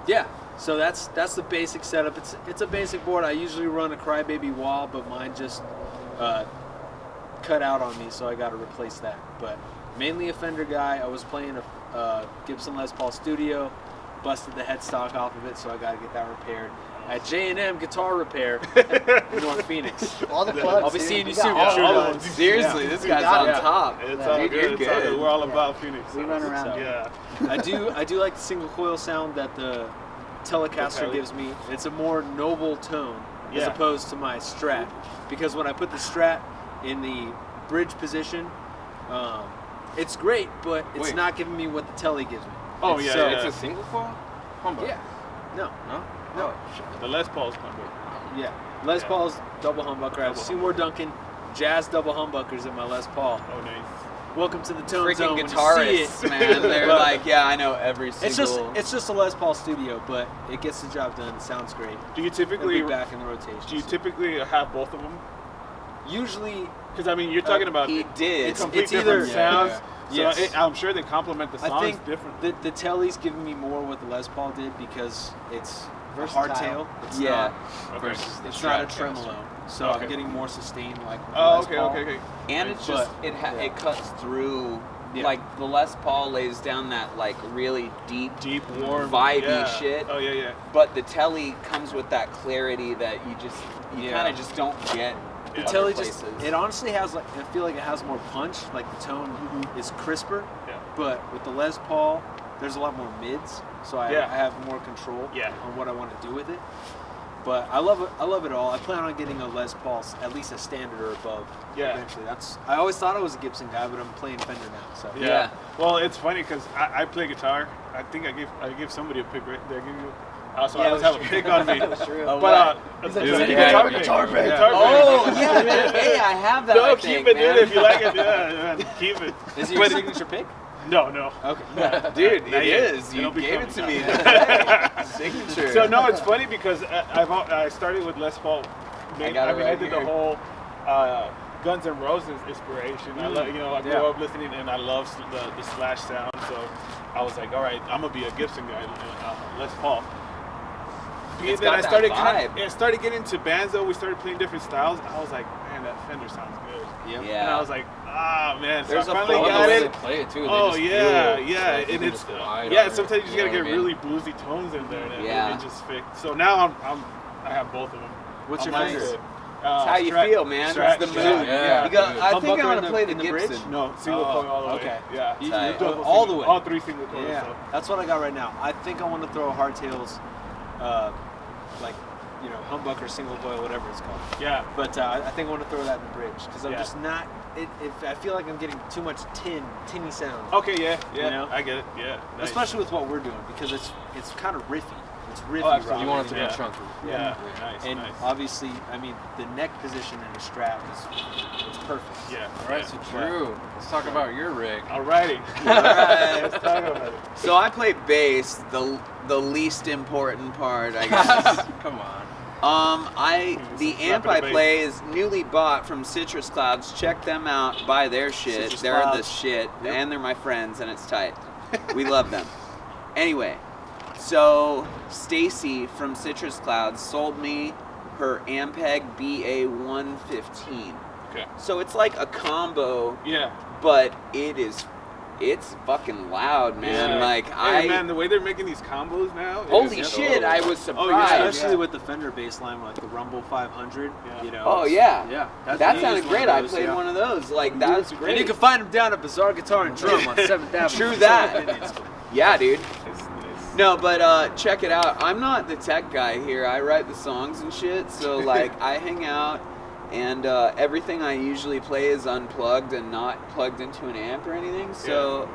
[SPEAKER 5] yeah, so that's the basic setup. It's a basic board. I usually run a Crybaby wall, but mine just cut out on me, so I got to replace that. But mainly a Fender guy. I was playing a Gibson Les Paul Studio, busted the headstock off of it, so I got to get that repaired at J&M Guitar Repair in North Phoenix.
[SPEAKER 3] All the plugs.
[SPEAKER 5] I'll be
[SPEAKER 3] dude.
[SPEAKER 5] seeing
[SPEAKER 3] We
[SPEAKER 5] you
[SPEAKER 3] got
[SPEAKER 5] soon.
[SPEAKER 3] all
[SPEAKER 5] Sure
[SPEAKER 3] the
[SPEAKER 5] will.
[SPEAKER 3] plugs.
[SPEAKER 2] Seriously, this
[SPEAKER 3] We
[SPEAKER 2] guy's
[SPEAKER 3] got
[SPEAKER 2] on
[SPEAKER 3] it.
[SPEAKER 2] top.
[SPEAKER 1] It's
[SPEAKER 3] Yeah.
[SPEAKER 1] all
[SPEAKER 2] Dude,
[SPEAKER 1] good.
[SPEAKER 2] you're
[SPEAKER 1] It's all
[SPEAKER 2] good.
[SPEAKER 1] good. We're all
[SPEAKER 3] Yeah.
[SPEAKER 1] about Phoenix.
[SPEAKER 3] We run around.
[SPEAKER 5] So-
[SPEAKER 1] Yeah.
[SPEAKER 5] I do like the single coil sound that the Telecaster
[SPEAKER 1] Tele.
[SPEAKER 5] gives me. It's a more noble tone as
[SPEAKER 1] Yeah.
[SPEAKER 5] opposed to my Strat, because when I put the Strat in the bridge position, it's great, but it's
[SPEAKER 4] Wait.
[SPEAKER 5] not giving me what the Tele gives me.
[SPEAKER 1] Oh,
[SPEAKER 5] It's
[SPEAKER 1] yeah,
[SPEAKER 5] so-
[SPEAKER 1] yeah.
[SPEAKER 4] It's a single coil? Humbucker.
[SPEAKER 5] Yeah. No.
[SPEAKER 4] No?
[SPEAKER 5] No.
[SPEAKER 4] Oh, shit.
[SPEAKER 1] The Les Paul's coming.
[SPEAKER 5] Yeah. Les
[SPEAKER 1] Yeah.
[SPEAKER 5] Paul's double humbucker. I have
[SPEAKER 1] Double
[SPEAKER 5] Seymour Duncan jazz double humbuckers in my Les Paul.
[SPEAKER 1] Oh, nice.
[SPEAKER 5] Welcome to the tone zone.
[SPEAKER 2] Freaking
[SPEAKER 5] when you see
[SPEAKER 2] guitarists,
[SPEAKER 5] it.
[SPEAKER 2] man. They're
[SPEAKER 5] But
[SPEAKER 2] like, yeah, I know every single.
[SPEAKER 5] it's just a Les Paul Studio, but it gets the job done. It sounds great.
[SPEAKER 1] Do you
[SPEAKER 5] It'll
[SPEAKER 1] typically
[SPEAKER 5] be back in the rotation.
[SPEAKER 1] do you typically have both of them?
[SPEAKER 5] Usually,
[SPEAKER 1] Because I mean, you're talking about
[SPEAKER 2] he did.
[SPEAKER 5] it's
[SPEAKER 1] complete
[SPEAKER 5] either-
[SPEAKER 1] different
[SPEAKER 5] yeah,
[SPEAKER 1] sounds.
[SPEAKER 5] yeah.
[SPEAKER 1] So
[SPEAKER 5] Yes.
[SPEAKER 1] I'm sure they complement the songs
[SPEAKER 5] I think
[SPEAKER 1] differently.
[SPEAKER 5] the Tele's giving me more what the Les Paul did because it's a
[SPEAKER 3] Versatile.
[SPEAKER 5] hardtail. It's
[SPEAKER 2] Yeah.
[SPEAKER 5] not.
[SPEAKER 1] Okay.
[SPEAKER 4] Versus the
[SPEAKER 5] It's not a
[SPEAKER 4] Stratocaster.
[SPEAKER 5] tremolo, so
[SPEAKER 1] Okay.
[SPEAKER 5] I'm getting more sustain like. with the
[SPEAKER 1] Oh,
[SPEAKER 5] Les
[SPEAKER 1] okay,
[SPEAKER 5] Paul.
[SPEAKER 1] okay.
[SPEAKER 2] And it's just
[SPEAKER 5] But-
[SPEAKER 2] it cuts through.
[SPEAKER 5] Yeah.
[SPEAKER 2] Like the Les Paul lays down that like really deep,
[SPEAKER 1] Deep, warm,
[SPEAKER 2] vibey
[SPEAKER 1] yeah.
[SPEAKER 2] shit.
[SPEAKER 1] Oh yeah, yeah.
[SPEAKER 2] But the Tele comes with that clarity that you
[SPEAKER 5] Yeah.
[SPEAKER 2] kind of just don't get.
[SPEAKER 5] The
[SPEAKER 2] other
[SPEAKER 5] Tele
[SPEAKER 2] places.
[SPEAKER 5] just it honestly has like I feel like it has more punch. Like the tone is crisper,
[SPEAKER 1] Yeah.
[SPEAKER 5] but with the Les Paul, there's a lot more mids, so I
[SPEAKER 1] Yeah.
[SPEAKER 5] have more control
[SPEAKER 1] Yeah.
[SPEAKER 5] on what I want to do with it. But I love it. I love it all. I plan on getting a Les Paul, at least a standard or above.
[SPEAKER 1] Yeah.
[SPEAKER 5] Eventually, I always thought I was a Gibson guy, but I'm playing Fender now. So
[SPEAKER 1] Yeah.
[SPEAKER 2] Yeah.
[SPEAKER 1] Well, it's funny because I play guitar. I think I give somebody a pick right there. Give you. So
[SPEAKER 3] Yeah,
[SPEAKER 1] I always
[SPEAKER 3] it
[SPEAKER 1] have a
[SPEAKER 3] was
[SPEAKER 1] pick
[SPEAKER 3] true.
[SPEAKER 1] on me.
[SPEAKER 3] It was true.
[SPEAKER 2] Oh,
[SPEAKER 1] But
[SPEAKER 3] He's like,
[SPEAKER 1] it's a
[SPEAKER 3] "Dude,
[SPEAKER 1] guitar
[SPEAKER 3] yeah,
[SPEAKER 1] pick.
[SPEAKER 3] guitar pick."
[SPEAKER 1] Guitar
[SPEAKER 2] Oh
[SPEAKER 1] pick.
[SPEAKER 2] yeah, hey, I have that. I
[SPEAKER 1] No,
[SPEAKER 2] think,
[SPEAKER 1] keep it,
[SPEAKER 2] man.
[SPEAKER 1] dude. If you like it, yeah, keep it.
[SPEAKER 5] is it your
[SPEAKER 1] But-
[SPEAKER 5] signature pick?
[SPEAKER 1] No, no.
[SPEAKER 5] Okay.
[SPEAKER 2] Dude,
[SPEAKER 1] Not
[SPEAKER 2] it
[SPEAKER 1] yet.
[SPEAKER 2] is. You
[SPEAKER 1] It'll be
[SPEAKER 2] gave it to
[SPEAKER 1] coming
[SPEAKER 2] me.
[SPEAKER 1] now.
[SPEAKER 2] Signature.
[SPEAKER 1] So no, it's funny because I started with Les Paul.
[SPEAKER 2] I got it
[SPEAKER 1] I
[SPEAKER 2] right
[SPEAKER 1] did
[SPEAKER 2] here.
[SPEAKER 1] the whole Guns N' Roses inspiration. I love, I grew
[SPEAKER 5] Yeah.
[SPEAKER 1] up listening and I love the Slash sound. So I was like, all right, I'm gonna be a Gibson guy, Les Paul. And
[SPEAKER 2] It's
[SPEAKER 1] then
[SPEAKER 2] got
[SPEAKER 1] I
[SPEAKER 2] that
[SPEAKER 1] started
[SPEAKER 2] vibe.
[SPEAKER 1] started getting into banjo. We started playing different styles. I was like, man, that Fender sounds good.
[SPEAKER 5] Yep.
[SPEAKER 2] Yeah.
[SPEAKER 1] And I was like, ah, man. So
[SPEAKER 2] There's a
[SPEAKER 1] I finally
[SPEAKER 2] flow
[SPEAKER 4] Oh,
[SPEAKER 2] to
[SPEAKER 1] got
[SPEAKER 4] the way
[SPEAKER 1] it.
[SPEAKER 4] they play it too. They
[SPEAKER 1] Oh
[SPEAKER 4] just
[SPEAKER 1] yeah,
[SPEAKER 4] feel,
[SPEAKER 1] yeah,
[SPEAKER 4] like, you
[SPEAKER 1] and
[SPEAKER 4] can
[SPEAKER 1] it's
[SPEAKER 4] just glide
[SPEAKER 1] yeah.
[SPEAKER 4] on it,
[SPEAKER 1] Sometimes you just gotta
[SPEAKER 4] know
[SPEAKER 1] get
[SPEAKER 4] what I mean?
[SPEAKER 1] really bluesy tones in there, and
[SPEAKER 2] Yeah.
[SPEAKER 1] it just fits. So now I have both of them.
[SPEAKER 5] What's
[SPEAKER 1] I'm
[SPEAKER 5] your
[SPEAKER 1] nice.
[SPEAKER 5] favorite?
[SPEAKER 2] That's how you
[SPEAKER 1] Strat-
[SPEAKER 2] feel, man.
[SPEAKER 1] Strat-
[SPEAKER 2] It's the
[SPEAKER 1] Strat,
[SPEAKER 2] mood.
[SPEAKER 4] yeah.
[SPEAKER 2] You go, I think I
[SPEAKER 5] Humbucker
[SPEAKER 2] want
[SPEAKER 5] in
[SPEAKER 2] to play
[SPEAKER 5] the
[SPEAKER 2] the
[SPEAKER 5] bridge?
[SPEAKER 2] Gibson.
[SPEAKER 1] No, single
[SPEAKER 5] Oh,
[SPEAKER 1] coil all the
[SPEAKER 5] okay.
[SPEAKER 1] way. Yeah,
[SPEAKER 5] You-
[SPEAKER 2] Tight.
[SPEAKER 1] double
[SPEAKER 5] all
[SPEAKER 1] single-
[SPEAKER 5] the way.
[SPEAKER 1] all three single coils.
[SPEAKER 5] Yeah,
[SPEAKER 1] So.
[SPEAKER 5] that's what I got right now. I think I want to throw a hardtails, like, humbucker, single coil, whatever it's called.
[SPEAKER 1] Yeah,
[SPEAKER 5] But I think I want to throw that in the bridge because I'm
[SPEAKER 1] Yeah.
[SPEAKER 5] just not. I feel like I'm getting too much tinny sound,
[SPEAKER 1] okay, yeah,
[SPEAKER 5] You know?
[SPEAKER 1] I get it. Yeah, nice.
[SPEAKER 5] especially with what we're doing because it's kind of riffy. It's riffy.
[SPEAKER 1] Oh, absolutely.
[SPEAKER 4] You want it to be
[SPEAKER 1] Yeah.
[SPEAKER 4] chunky.
[SPEAKER 1] yeah, nice,
[SPEAKER 5] And
[SPEAKER 1] nice.
[SPEAKER 5] obviously, I mean, the neck position in a Strat it's perfect.
[SPEAKER 1] Yeah,
[SPEAKER 4] All right,
[SPEAKER 1] yeah.
[SPEAKER 4] so Drew, let's talk about your rig.
[SPEAKER 1] Alrighty,
[SPEAKER 2] Alright.
[SPEAKER 1] let's talk about it.
[SPEAKER 2] So I play bass, the least important part, I guess.
[SPEAKER 4] Come on.
[SPEAKER 2] The
[SPEAKER 1] Slap
[SPEAKER 2] amp
[SPEAKER 1] it
[SPEAKER 2] I
[SPEAKER 1] in the
[SPEAKER 2] play is newly bought from Citrus Clouds. Check them out. Buy their shit.
[SPEAKER 5] Citrus
[SPEAKER 2] They're the
[SPEAKER 5] Clouds.
[SPEAKER 2] shit,
[SPEAKER 5] Yep.
[SPEAKER 2] and they're my friends, and it's tight. We love them. Anyway, so Stacy from Citrus Clouds sold me her Ampeg BA115.
[SPEAKER 1] Okay.
[SPEAKER 2] So it's like a combo,
[SPEAKER 1] Yeah.
[SPEAKER 2] but it's fucking loud, man.
[SPEAKER 1] Yeah.
[SPEAKER 2] Like
[SPEAKER 1] Hey, man, the way they're making these combos now. is-
[SPEAKER 2] holy shit, I was
[SPEAKER 1] Oh, yeah,
[SPEAKER 2] surprised.
[SPEAKER 5] Especially with the Fender bass line, like the Rumble 500.
[SPEAKER 1] Yeah.
[SPEAKER 2] Oh
[SPEAKER 5] it's-
[SPEAKER 2] yeah.
[SPEAKER 5] yeah.
[SPEAKER 2] That
[SPEAKER 5] he
[SPEAKER 2] sounded
[SPEAKER 5] used
[SPEAKER 2] great.
[SPEAKER 5] one
[SPEAKER 2] I
[SPEAKER 5] of those,
[SPEAKER 2] played
[SPEAKER 5] yeah.
[SPEAKER 2] one of those. Like that was
[SPEAKER 5] And
[SPEAKER 2] great.
[SPEAKER 5] you can find them down at Bizarre Guitar and Drum on 7th Avenue.
[SPEAKER 2] True that. Yeah, dude.
[SPEAKER 1] It's nice.
[SPEAKER 2] No, but check it out. I'm not the tech guy here. I write the songs and shit. So like I hang out and everything I usually play is unplugged and not plugged into an amp or anything. So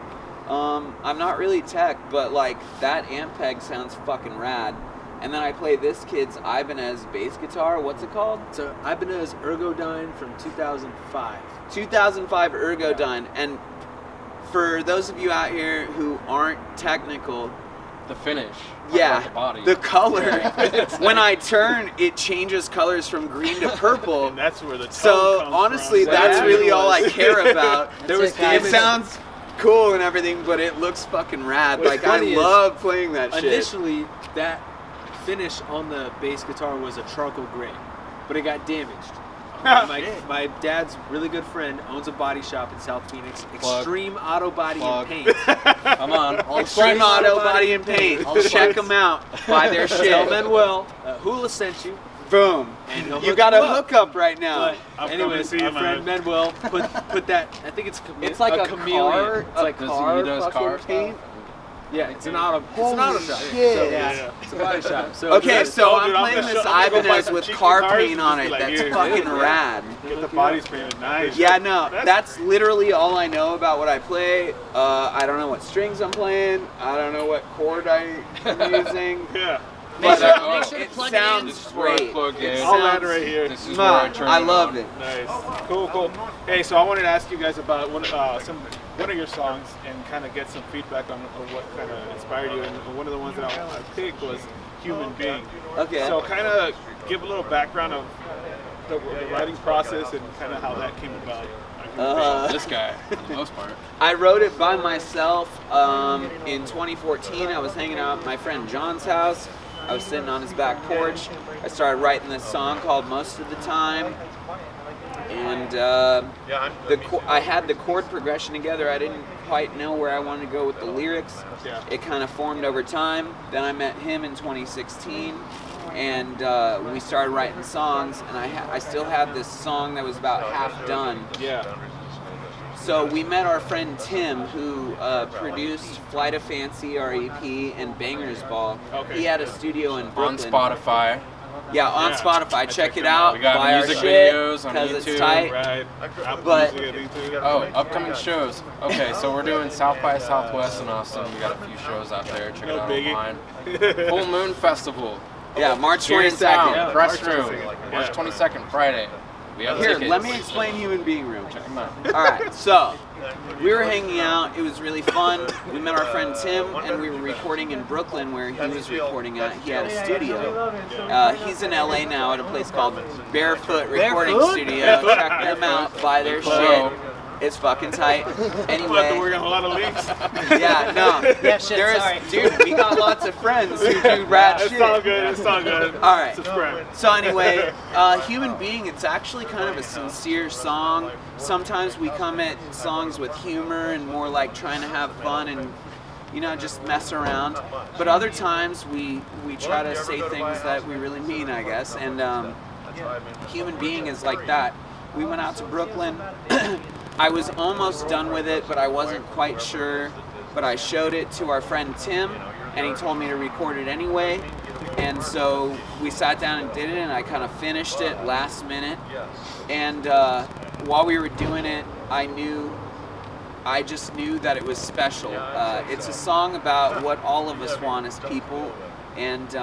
[SPEAKER 2] I'm not really tech, but like that amp peg sounds fucking rad. And then I play this kid's Ibanez bass guitar. What's it called?
[SPEAKER 5] So Ibanez Ergodyne from 2005.
[SPEAKER 2] 2005 Ergodyne. And for those of you out here who aren't technical,
[SPEAKER 4] The finish.
[SPEAKER 2] yeah,
[SPEAKER 4] The body.
[SPEAKER 2] the color, when I turn, it changes colors from green to purple.
[SPEAKER 1] And that's where the tone
[SPEAKER 2] So
[SPEAKER 1] comes
[SPEAKER 2] honestly,
[SPEAKER 1] from.
[SPEAKER 2] that's
[SPEAKER 5] Yeah.
[SPEAKER 2] really all I care about.
[SPEAKER 5] There was
[SPEAKER 2] It
[SPEAKER 5] damage.
[SPEAKER 2] sounds cool and everything, but it looks fucking rad.
[SPEAKER 5] What's
[SPEAKER 2] Like I
[SPEAKER 5] funny is,
[SPEAKER 2] love playing that shit.
[SPEAKER 5] Initially, that finish on the bass guitar was a charcoal gray, but it got damaged. My dad's really good friend owns a body shop in South Phoenix,
[SPEAKER 4] Plug.
[SPEAKER 5] Extreme Auto Body
[SPEAKER 4] Plug.
[SPEAKER 5] and Paint.
[SPEAKER 4] Come on.
[SPEAKER 2] Extreme Auto Body and Paint.
[SPEAKER 3] All the
[SPEAKER 2] Check
[SPEAKER 3] parts.
[SPEAKER 2] them out. Buy their
[SPEAKER 5] Tell
[SPEAKER 2] shit.
[SPEAKER 5] Manuel, Hula sent you.
[SPEAKER 2] Boom.
[SPEAKER 5] And he'll
[SPEAKER 2] You
[SPEAKER 5] hook
[SPEAKER 2] got
[SPEAKER 5] you
[SPEAKER 2] a
[SPEAKER 5] up.
[SPEAKER 2] hookup right now.
[SPEAKER 5] But
[SPEAKER 1] I'm coming
[SPEAKER 5] anyways,
[SPEAKER 1] to see you,
[SPEAKER 5] our friend
[SPEAKER 1] man.
[SPEAKER 5] Manuel put that. I think it's
[SPEAKER 2] It's like a
[SPEAKER 5] chameleon.
[SPEAKER 2] car.
[SPEAKER 5] It's like
[SPEAKER 4] Does
[SPEAKER 2] car
[SPEAKER 4] he does
[SPEAKER 2] fucking
[SPEAKER 4] car
[SPEAKER 2] paint.
[SPEAKER 5] yeah, it's an auto. It's an auto shop.
[SPEAKER 2] shit.
[SPEAKER 5] So,
[SPEAKER 1] Yeah.
[SPEAKER 5] it's a body shop. So
[SPEAKER 2] Okay,
[SPEAKER 5] just-
[SPEAKER 2] so
[SPEAKER 1] Oh,
[SPEAKER 2] I'm
[SPEAKER 1] dude, I'm
[SPEAKER 2] playing
[SPEAKER 1] gonna
[SPEAKER 2] this
[SPEAKER 1] show- I'm gonna go buy
[SPEAKER 2] Ibanez
[SPEAKER 1] some
[SPEAKER 2] with
[SPEAKER 1] cheap
[SPEAKER 2] car
[SPEAKER 1] guitars
[SPEAKER 2] paint
[SPEAKER 1] and
[SPEAKER 2] on
[SPEAKER 1] just
[SPEAKER 2] it.
[SPEAKER 1] be like,
[SPEAKER 2] That's
[SPEAKER 1] here,
[SPEAKER 2] fucking
[SPEAKER 5] yeah.
[SPEAKER 2] rad.
[SPEAKER 1] Get the bodies painted nice.
[SPEAKER 2] Yeah, no, that's literally all I know about what I play. I don't know what strings I'm playing. I don't know what chord I'm using.
[SPEAKER 1] Yeah.
[SPEAKER 3] Make
[SPEAKER 2] But
[SPEAKER 3] sure, make sure to
[SPEAKER 2] it
[SPEAKER 3] plug it in.
[SPEAKER 2] sounds
[SPEAKER 4] This is where I
[SPEAKER 2] great.
[SPEAKER 4] plug in.
[SPEAKER 2] It
[SPEAKER 1] I'll land
[SPEAKER 2] sounds-
[SPEAKER 1] right here.
[SPEAKER 4] This is where I turn
[SPEAKER 2] I
[SPEAKER 4] it
[SPEAKER 2] loved
[SPEAKER 4] on.
[SPEAKER 2] it.
[SPEAKER 1] Nice. Cool. Hey, so I wanted to ask you guys about one of your songs and kind of get some feedback on what kind of inspired you. And one of the ones that I picked was "Human Being."
[SPEAKER 2] Okay.
[SPEAKER 1] So kind of give a little background of the writing process and kind of how that came about.
[SPEAKER 4] This guy, for the most part.
[SPEAKER 2] I wrote it by myself in 2014. I was hanging out at my friend John's house. I was sitting on his back porch. I started writing this song called Most of the Time. And I had the chord progression together. I didn't quite know where I wanted to go with the lyrics.
[SPEAKER 1] Yeah.
[SPEAKER 2] It kind of formed over time. Then I met him in 2016. And we started writing songs. And I still have this song that was about half done.
[SPEAKER 1] Yeah.
[SPEAKER 2] So we met our friend Tim, who produced Flight of Fancy, our EP, and Bangers Ball.
[SPEAKER 1] Okay.
[SPEAKER 2] He had a studio in
[SPEAKER 4] On
[SPEAKER 2] Brooklyn.
[SPEAKER 4] Spotify.
[SPEAKER 2] Yeah, on
[SPEAKER 1] Yeah.
[SPEAKER 2] Spotify. Check
[SPEAKER 1] checked
[SPEAKER 2] it
[SPEAKER 1] them
[SPEAKER 2] out.
[SPEAKER 1] out.
[SPEAKER 4] We got
[SPEAKER 2] Buy our
[SPEAKER 4] music
[SPEAKER 2] shit,
[SPEAKER 4] videos on
[SPEAKER 2] 'cause it's
[SPEAKER 4] YouTube.
[SPEAKER 2] tight.
[SPEAKER 1] Right.
[SPEAKER 2] But-
[SPEAKER 1] Music, I think, too.
[SPEAKER 4] Oh, upcoming shows. Okay, so we're doing South by Southwest in Austin. We got a few shows out there. Check
[SPEAKER 1] No
[SPEAKER 4] it out
[SPEAKER 1] biggie.
[SPEAKER 4] online. Full Moon Festival.
[SPEAKER 2] Yeah, March
[SPEAKER 4] Cheers Sound.
[SPEAKER 2] 22nd.
[SPEAKER 4] Press
[SPEAKER 1] March
[SPEAKER 4] Room.
[SPEAKER 1] 22nd.
[SPEAKER 4] March
[SPEAKER 1] Yeah.
[SPEAKER 4] 22nd, Friday. We have
[SPEAKER 2] Here,
[SPEAKER 4] tickets.
[SPEAKER 2] let me explain Human Being Room.
[SPEAKER 4] Check them out.
[SPEAKER 2] All right, so we were hanging out. It was really fun. We met our friend Tim, and we were recording in Brooklyn, where he was recording at. He had a studio. He's in LA now at a place called Barefoot Recording
[SPEAKER 3] Barefoot?
[SPEAKER 2] Studio. Check them out. Buy their shit. It's fucking tight.
[SPEAKER 1] We'll have to
[SPEAKER 2] Anyway,
[SPEAKER 1] work on a lot of links.
[SPEAKER 2] yeah, no.
[SPEAKER 3] Yeah, shit,
[SPEAKER 2] There's,
[SPEAKER 3] sorry.
[SPEAKER 2] dude, we got lots of friends who do rad
[SPEAKER 1] It's
[SPEAKER 2] shit.
[SPEAKER 1] all good. It's all good.
[SPEAKER 2] All right.
[SPEAKER 1] Subscribe.
[SPEAKER 2] So anyway, Human Being, it's actually kind of a sincere song. Sometimes we come at songs with humor and more like trying to have fun and, you know, just mess around. But other times we try to say things that we really mean, I guess. And Human Being is like that. We went out to Brooklyn. I was almost done with it, but I wasn't quite sure. But I showed it to our friend Tim, and he told me to record it anyway. And so we sat down and did it, and I kind of finished it last minute. And while we were doing it, I just knew that it was special. It's a song about what all of us want as people. And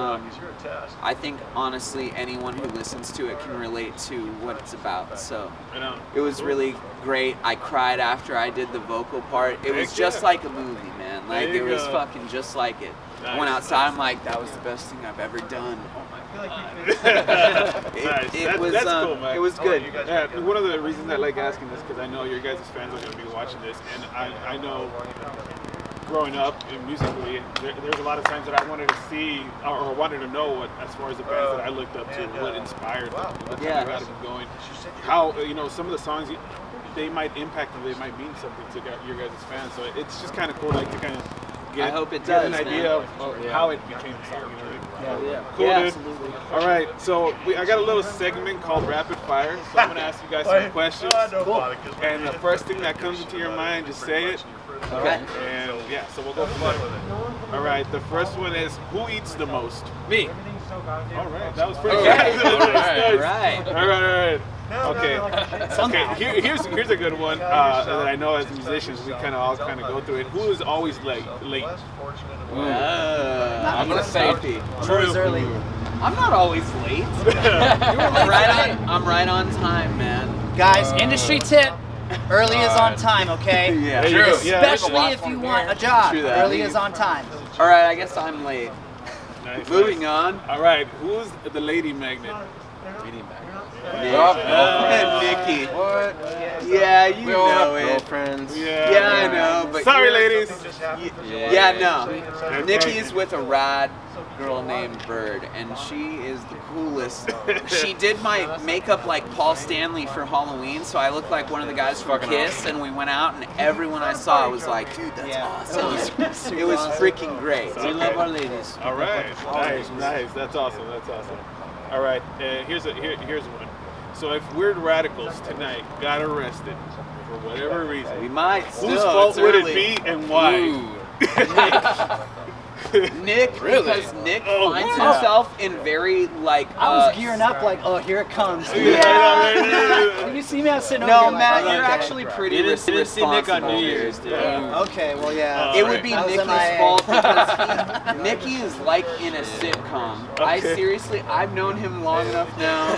[SPEAKER 2] I think, honestly, anyone who listens to it can relate to what it's about. So
[SPEAKER 1] I know.
[SPEAKER 2] it was really great. I cried after I did the vocal part. It was
[SPEAKER 1] Heck
[SPEAKER 2] just
[SPEAKER 1] yeah.
[SPEAKER 2] like a movie, man. Like,
[SPEAKER 1] There you
[SPEAKER 2] it was
[SPEAKER 1] go.
[SPEAKER 2] fucking just like it. I went
[SPEAKER 1] Nice.
[SPEAKER 2] outside, I'm like, that was the best thing I've ever done.
[SPEAKER 1] Nice.
[SPEAKER 2] It was,
[SPEAKER 1] That's cool, man.
[SPEAKER 2] it was good.
[SPEAKER 1] Yeah, one of the reasons I like asking this because I know your guys' fans are going to be watching this, and I know growing up in musically, there's a lot of times that I wanted to see or wanted to know what, as far as the bands that I looked up to, what inspired them, what
[SPEAKER 2] Yeah.
[SPEAKER 1] kind of got them going, how some of the songs they might impact them, they might mean something to your guys' fans. So it's just kind of cool, like to kind of get,
[SPEAKER 2] I hope it
[SPEAKER 1] get an
[SPEAKER 2] does,
[SPEAKER 1] idea
[SPEAKER 2] man.
[SPEAKER 1] of how it became a song.
[SPEAKER 5] Yeah.
[SPEAKER 1] Cool,
[SPEAKER 2] Yeah,
[SPEAKER 1] dude.
[SPEAKER 2] absolutely.
[SPEAKER 1] All right, so I got a little segment called Rapid Fire. So I'm gonna ask you guys some questions. And the first thing that comes into your mind, just say it.
[SPEAKER 2] Okay.
[SPEAKER 1] And yeah, so we'll go from there. All right, the first one is, who eats the most?
[SPEAKER 5] Me.
[SPEAKER 1] All right, that was pretty
[SPEAKER 4] Oh,
[SPEAKER 1] fast.
[SPEAKER 4] all right.
[SPEAKER 2] Right.
[SPEAKER 1] right. Okay. Okay. Here's a good one that I know as musicians we kind of all kind of go through it. Who is always late?
[SPEAKER 4] I'm gonna say
[SPEAKER 3] Always early.
[SPEAKER 2] I'm not always late. I'm right on time, man.
[SPEAKER 3] Guys, industry tip: early is on time. Okay.
[SPEAKER 2] Yeah.
[SPEAKER 1] There you go.
[SPEAKER 4] True.
[SPEAKER 1] Yeah, there you
[SPEAKER 3] Especially
[SPEAKER 1] go.
[SPEAKER 3] if you want a job,
[SPEAKER 2] True that.
[SPEAKER 3] early is on time.
[SPEAKER 2] All right, I guess I'm late.
[SPEAKER 1] Nice,
[SPEAKER 2] Moving
[SPEAKER 1] nice.
[SPEAKER 2] on.
[SPEAKER 1] All right. Who's the lady magnet?
[SPEAKER 2] Nikki.
[SPEAKER 4] What?
[SPEAKER 2] Yeah, you
[SPEAKER 4] We all
[SPEAKER 2] know
[SPEAKER 4] have
[SPEAKER 2] it.
[SPEAKER 4] girlfriends.
[SPEAKER 2] Yeah, I know. But
[SPEAKER 1] Sorry,
[SPEAKER 2] you're-
[SPEAKER 1] ladies.
[SPEAKER 2] Yeah, no. Nikki's with a rad girl named Bird, and she is the coolest. She did my makeup like Paul Stanley for Halloween, so I looked like one of the guys from
[SPEAKER 4] Fucking
[SPEAKER 2] Kiss, and we went out, and everyone I saw was like, dude, that's awesome. It was freaking great.
[SPEAKER 5] We love our ladies.
[SPEAKER 1] All right. Nice. That's awesome. All right. Here's one. So if Weird Radicals tonight got arrested for whatever reason,
[SPEAKER 2] We might still.
[SPEAKER 1] whose fault
[SPEAKER 2] it's
[SPEAKER 1] would
[SPEAKER 2] early.
[SPEAKER 1] it be and why?
[SPEAKER 2] Nick,
[SPEAKER 4] Really?
[SPEAKER 2] because Nick
[SPEAKER 1] Oh,
[SPEAKER 2] finds
[SPEAKER 1] wow.
[SPEAKER 2] himself in very like.
[SPEAKER 3] I was gearing up like, oh, here it comes.
[SPEAKER 1] Yeah.
[SPEAKER 3] You see me? I was sitting over
[SPEAKER 2] No,
[SPEAKER 3] here like,
[SPEAKER 2] Matt,
[SPEAKER 3] oh,
[SPEAKER 2] you're
[SPEAKER 3] okay.
[SPEAKER 2] actually pretty
[SPEAKER 5] You didn't see Nick on
[SPEAKER 2] responsible
[SPEAKER 5] New
[SPEAKER 2] here.
[SPEAKER 5] Year's, dude.
[SPEAKER 1] Yeah.
[SPEAKER 3] Okay, well, yeah.
[SPEAKER 2] It would be
[SPEAKER 3] That was
[SPEAKER 2] Nikki's
[SPEAKER 3] MIA.
[SPEAKER 2] fault because Nikki is like in a sitcom. I
[SPEAKER 1] Okay.
[SPEAKER 2] seriously, I've known him long enough now.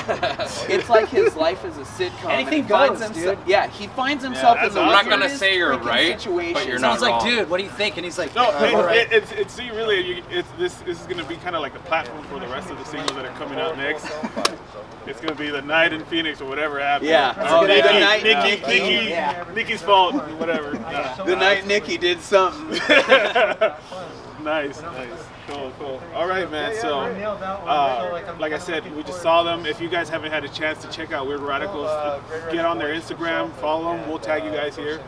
[SPEAKER 2] It's like his life is a sitcom. and
[SPEAKER 3] Anything
[SPEAKER 2] he finds
[SPEAKER 3] goes,
[SPEAKER 2] himself,
[SPEAKER 3] dude.
[SPEAKER 2] Yeah, he finds himself in
[SPEAKER 1] that's
[SPEAKER 2] the
[SPEAKER 1] awesome.
[SPEAKER 4] I'm not gonna
[SPEAKER 2] weirdest
[SPEAKER 4] say you're
[SPEAKER 2] freaking
[SPEAKER 4] right, but
[SPEAKER 2] situations.
[SPEAKER 4] you're not
[SPEAKER 3] Someone's like,
[SPEAKER 4] wrong.
[SPEAKER 3] dude, what do you think? And he's like,
[SPEAKER 1] No,
[SPEAKER 3] all right.
[SPEAKER 1] it's see, really, this is gonna be kind of like the platform for the rest of the singles that are coming out next. It's gonna be the night in Phoenix or whatever happens.
[SPEAKER 2] Yeah.
[SPEAKER 1] Oh,
[SPEAKER 2] The
[SPEAKER 1] Nikki,
[SPEAKER 2] night
[SPEAKER 1] Nikki,
[SPEAKER 3] Yeah.
[SPEAKER 1] Nikki's fault, whatever.
[SPEAKER 2] The night Nikki did something.
[SPEAKER 1] Nice. Cool. All right, man. So, like I said, we just saw them. If you guys haven't had a chance to check out Weird Radicals, get on their Instagram, follow them. We'll tag you guys here,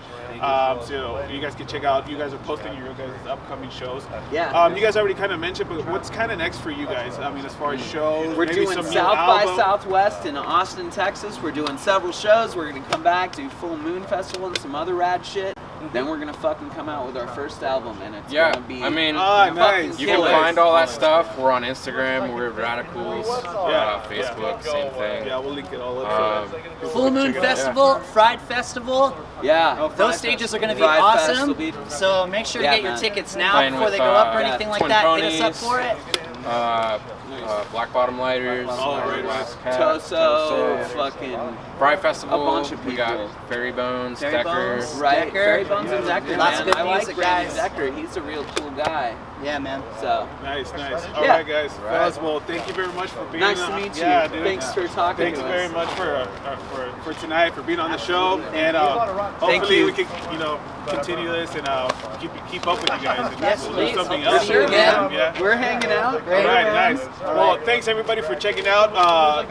[SPEAKER 1] so you guys can check out. You guys are posting your guys' upcoming shows.
[SPEAKER 2] Yeah.
[SPEAKER 1] You guys already kind of mentioned, but what's kind of next for you guys? I mean, as far as shows,
[SPEAKER 2] We're
[SPEAKER 1] maybe
[SPEAKER 2] doing
[SPEAKER 1] some new
[SPEAKER 2] South by
[SPEAKER 1] album?
[SPEAKER 2] Southwest in Austin, Texas. We're doing several shows. We're gonna come back, do Full Moon Festival and some other rad shit. Then we're gonna fucking come out with our first album, and it's
[SPEAKER 4] Yeah,
[SPEAKER 2] gonna be.
[SPEAKER 4] I mean,
[SPEAKER 1] nice.
[SPEAKER 2] fucking
[SPEAKER 4] you can
[SPEAKER 2] killer.
[SPEAKER 4] find all that stuff. We're on Instagram. We're Radicals. Facebook, same thing.
[SPEAKER 1] Yeah, we'll link it all up.
[SPEAKER 3] Full Moon Festival, Fried Festival.
[SPEAKER 2] Yeah.
[SPEAKER 3] Those stages are going to be
[SPEAKER 2] Fried Fest
[SPEAKER 3] awesome.
[SPEAKER 2] will be-
[SPEAKER 3] So make sure to
[SPEAKER 2] Yeah,
[SPEAKER 3] get your
[SPEAKER 2] man.
[SPEAKER 3] tickets now
[SPEAKER 4] Playing
[SPEAKER 3] before
[SPEAKER 4] with,
[SPEAKER 3] they go up or
[SPEAKER 4] yeah,
[SPEAKER 3] anything like
[SPEAKER 4] Twin
[SPEAKER 3] that. Hit us up
[SPEAKER 4] Ponies.
[SPEAKER 3] for it.
[SPEAKER 4] Black Bottom Lighters.
[SPEAKER 1] right.
[SPEAKER 4] Last Cat,
[SPEAKER 2] Toso, fucking
[SPEAKER 4] Fry Festival.
[SPEAKER 2] a bunch of
[SPEAKER 4] We got
[SPEAKER 2] people.
[SPEAKER 4] Fairy Bones,
[SPEAKER 3] Fairy
[SPEAKER 4] Decker.
[SPEAKER 3] Bones.
[SPEAKER 2] right.
[SPEAKER 3] Decker.
[SPEAKER 2] Fairy Bones and Decker,
[SPEAKER 3] Lots
[SPEAKER 2] man.
[SPEAKER 3] of good
[SPEAKER 2] I like
[SPEAKER 3] music,
[SPEAKER 2] Brandon
[SPEAKER 3] guys.
[SPEAKER 2] Decker. He's a real cool guy.
[SPEAKER 3] Yeah, man.
[SPEAKER 2] So
[SPEAKER 1] Nice. All
[SPEAKER 2] Yeah.
[SPEAKER 1] right, guys. Fellas, well, thank you very much for being
[SPEAKER 2] nice
[SPEAKER 1] on.
[SPEAKER 2] to meet you.
[SPEAKER 1] Yeah, dude.
[SPEAKER 2] Thanks for talking
[SPEAKER 1] Thanks
[SPEAKER 2] to
[SPEAKER 1] very
[SPEAKER 2] us.
[SPEAKER 1] much for tonight, for being on the show, and
[SPEAKER 2] Thank
[SPEAKER 1] hopefully
[SPEAKER 2] you.
[SPEAKER 1] we can continue this and keep up with you guys and
[SPEAKER 3] Yes,
[SPEAKER 1] do
[SPEAKER 3] please.
[SPEAKER 1] something
[SPEAKER 3] For
[SPEAKER 1] else.
[SPEAKER 2] Sure, man.
[SPEAKER 1] Yeah.
[SPEAKER 2] We're hanging out.
[SPEAKER 1] All right, nice. Well, thanks everybody for checking out.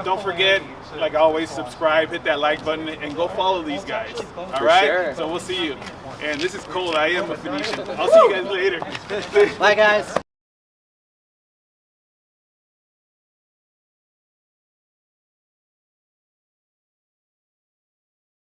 [SPEAKER 1] Don't forget, like always, subscribe, hit that like button, and go follow these guys. All right.
[SPEAKER 2] sure.
[SPEAKER 1] So we'll see you. And this is Cole. I am a Phoenician. I'll see you guys later.
[SPEAKER 3] Bye, guys.